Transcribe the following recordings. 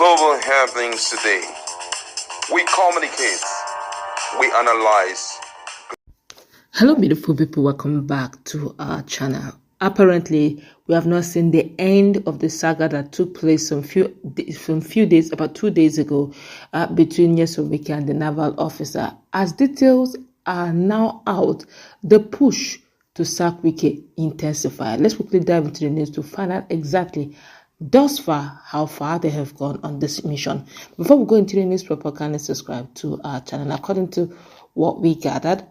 global happenings today. We communicate, we analyze. Hello beautiful people, welcome back to our channel. Apparently, we have not seen the end of the saga that took place about 2 days ago between Wike and the naval officer. As details are now out, the push to sack Wike intensified. Let's quickly dive into the news to find out exactly thus far how far they have gone on this mission. Before we go into the news proper, kindly subscribe to our channel. According to what we gathered,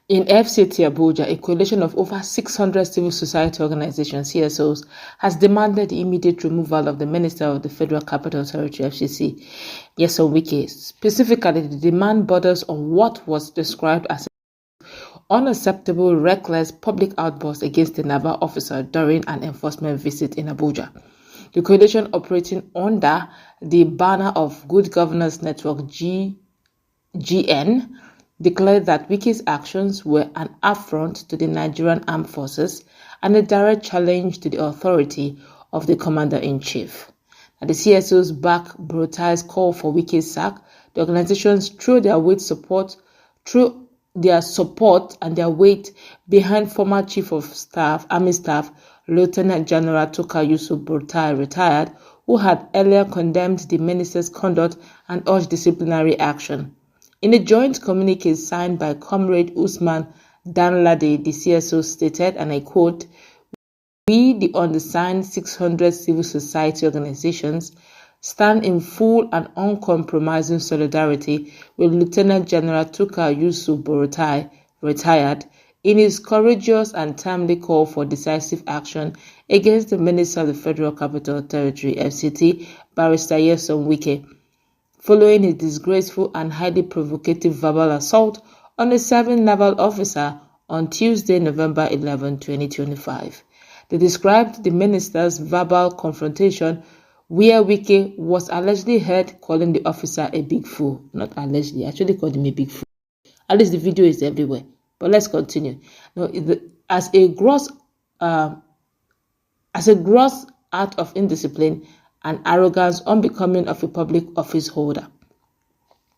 in FCT Abuja, a coalition of over 600 civil society organizations, CSOs, has demanded the immediate removal of the Minister of the Federal Capital Territory, FCC, Wike. Specifically, the demand borders on what was described as unacceptable, reckless public outburst against the naval officer during an enforcement visit in Abuja. The coalition, operating under the banner of Good Governance Network GN, declared that Wike's actions were an affront to the Nigerian Armed Forces and a direct challenge to the authority of the Commander-in-Chief. The CSOs back Burutai's call for Wike's sack. The organizations threw their support and their weight behind former Chief of Staff, Army Staff, Lieutenant General Tuka Yusuf Burutai, retired, who had earlier condemned the minister's conduct and urged disciplinary action. In a joint communique signed by Comrade Usman Danladi, the CSO stated, and I quote, "We, the undersigned 600 civil society organizations, stand in full and uncompromising solidarity with Lieutenant General Tuka Yusuf Burutai, retired, in his courageous and timely call for decisive action against the Minister of the Federal Capital Territory, FCT, Barrister Wike, following his disgraceful and highly provocative verbal assault on a serving naval officer on Tuesday, November 11, 2025. They described the minister's verbal confrontation where Wike was allegedly heard calling the officer a big fool. Not allegedly, actually called him a big fool. At least the video is everywhere. But let's continue. Now, as a gross act of indiscipline and arrogance unbecoming of a public office holder.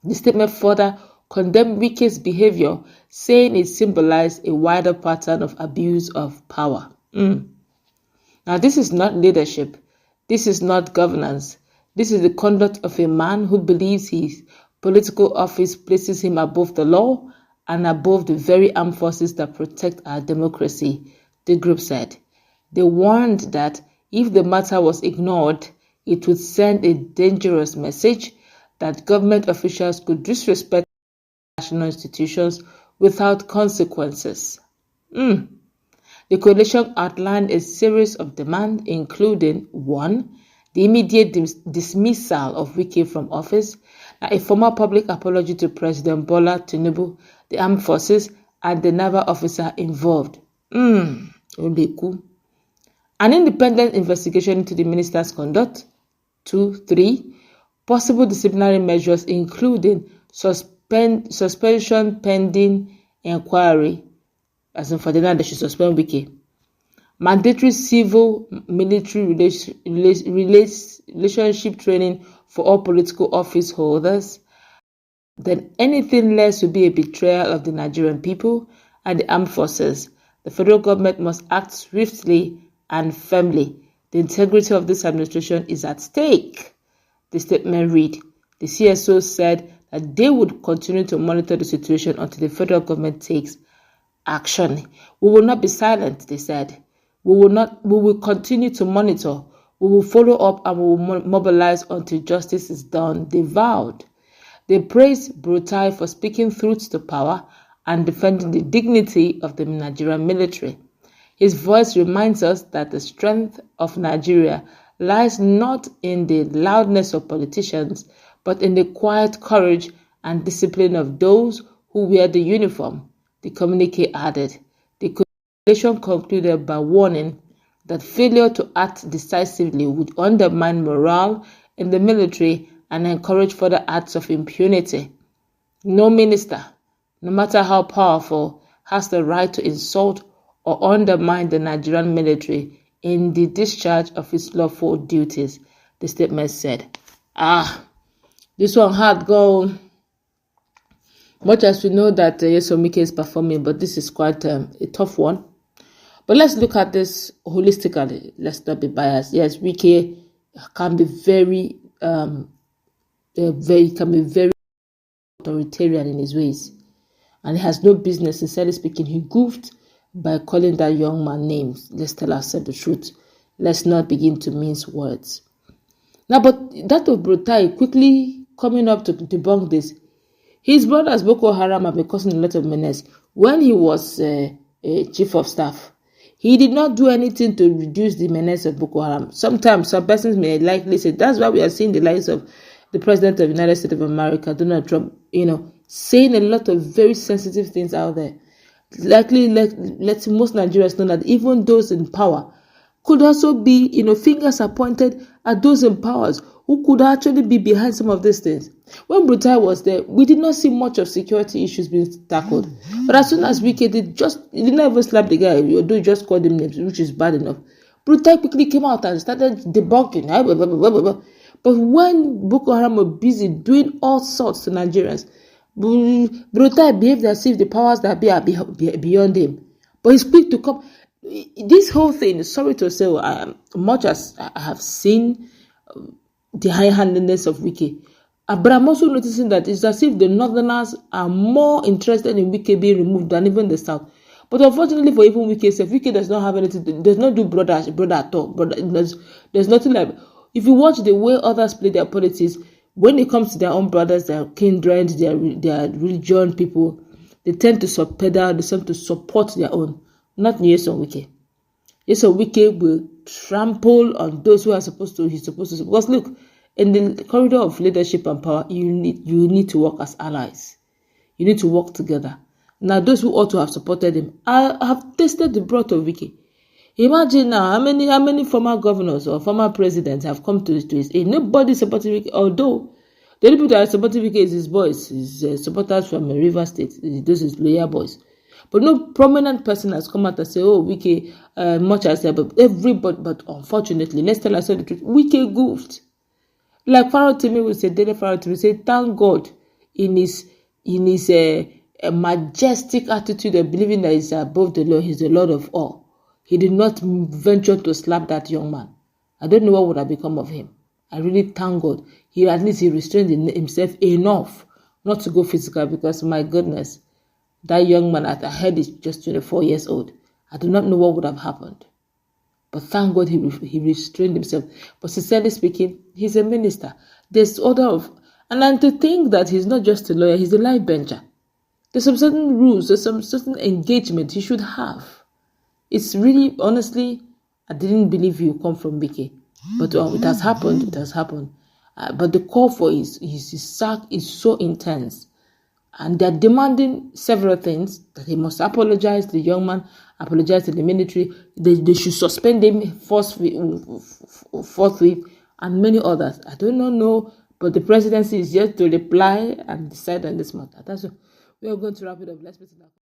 The statement further condemned Wike's behavior, saying it symbolized a wider pattern of abuse of power. Now, this is not leadership. This is not governance. This is the conduct of a man who believes his political office places him above the law and above the very armed forces that protect our democracy, the group said. They warned that if the matter was ignored, it would send a dangerous message that government officials could disrespect national institutions without consequences. The coalition outlined a series of demands, including 1. The immediate dismissal of Wike from office, a formal public apology to President Bola Tinubu, the armed forces, and the naval officer involved. An independent investigation into the minister's conduct. 3. Possible disciplinary measures, including suspension pending inquiry, as in for the night they should suspend Wike. Mandatory civil-military relationship training for all political office holders. Then anything less would be a betrayal of the Nigerian people and the armed forces. The federal government must act swiftly and firmly. The integrity of this administration is at stake. The statement read, the CSO said that they would continue to monitor the situation until the federal government takes action. We will not be silent, they said. We will continue to monitor. We will follow up and we will mobilize until justice is done, they vowed. They praised Burutai for speaking truth to power and defending the dignity of the Nigerian military. His voice reminds us that the strength of Nigeria lies not in the loudness of politicians, but in the quiet courage and discipline of those who wear the uniform, the communique added. The coalition concluded by warning that failure to act decisively would undermine morale in the military and encourage further acts of impunity. No minister, no matter how powerful, has the right to insult or undermine the Nigerian military in the discharge of its lawful duties, the statement said. This one hard go. Much as we know that Wike is performing, but this is quite a tough one. But let's look at this holistically. Let's not be biased. Yes, Wike can be very authoritarian in his ways, and he has no business. Sincerely speaking, he goofed by calling that young man names. Let's tell ourselves the truth. Let's not begin to mince words. Now, but that of Burutai quickly coming up to debunk this. His brothers Boko Haram have been causing a lot of menace. When he was a chief of staff, he did not do anything to reduce the menace of Boko Haram. Sometimes some persons may likely say that's why we are seeing the likes of the President of the United States of America, Donald Trump, saying a lot of very sensitive things out there. Likely letting most Nigerians know that even those in power could also be, fingers are pointed at those in powers who could actually be behind some of these things. When Burutai was there, we did not see much of security issues being tackled. But as soon as Wike did not even slap the guy, although he just called him names, which is bad enough. Burutai quickly came out and started debunking. But when Boko Haram were busy doing all sorts to Nigerians, Burutai behaved as if the powers that be are beyond him. But he's quick to come. This whole thing, sorry to say, much as I have seen the high-handedness of Wike, but I'm also noticing that it's as if the Northerners are more interested in Wike being removed than even the South. But unfortunately for even Wike, Wike does not have anything, does not do brother at all. There's nothing like. If you watch the way others play their politics, when it comes to their own brothers, their kindred, their religion people, they tend to subpedal, they tend to support their own. Not Nyesom Wike. Nyesom Wike will trample on those who are supposed to. He's supposed to. Because look, in the corridor of leadership and power, you need to work as allies. You need to work together. Now, those who ought to have supported him have tasted the broth of Wike. Imagine now how many former governors or former presidents have come to his aid. Nobody supported Wike, although the only people that are supporting Wike is his boys, his supporters from River State. Those his loyal boys. But no prominent person has come out and say, oh, Wike, much as that, but everybody, but unfortunately, let's tell ourselves the truth, Wike goofed. Like Pharaoh Timi will say, Daily Pharaoh Timi will say, thank God in his majestic attitude of believing that he's above the law, he's the Lord of all. He did not venture to slap that young man. I don't know what would have become of him. I really thank God. At least he restrained himself enough not to go physical, because my goodness, that young man at the head is just 24 years old. I do not know what would have happened. But thank God he restrained himself. But sincerely speaking, he's a minister. There's order of... And then to think that he's not just a lawyer, he's a life bencher. There's some certain rules, there's some certain engagement he should have. It's really, honestly, I didn't believe he would come from Wike. But it has happened, but the call for his sack is so intense. And they're demanding several things, that he must apologize to the young man, apologize to the military, they should suspend him forthwith, and many others. I do not know, but the presidency is yet to reply and decide on this matter. That's all. We are going to wrap it up. Let's meet now.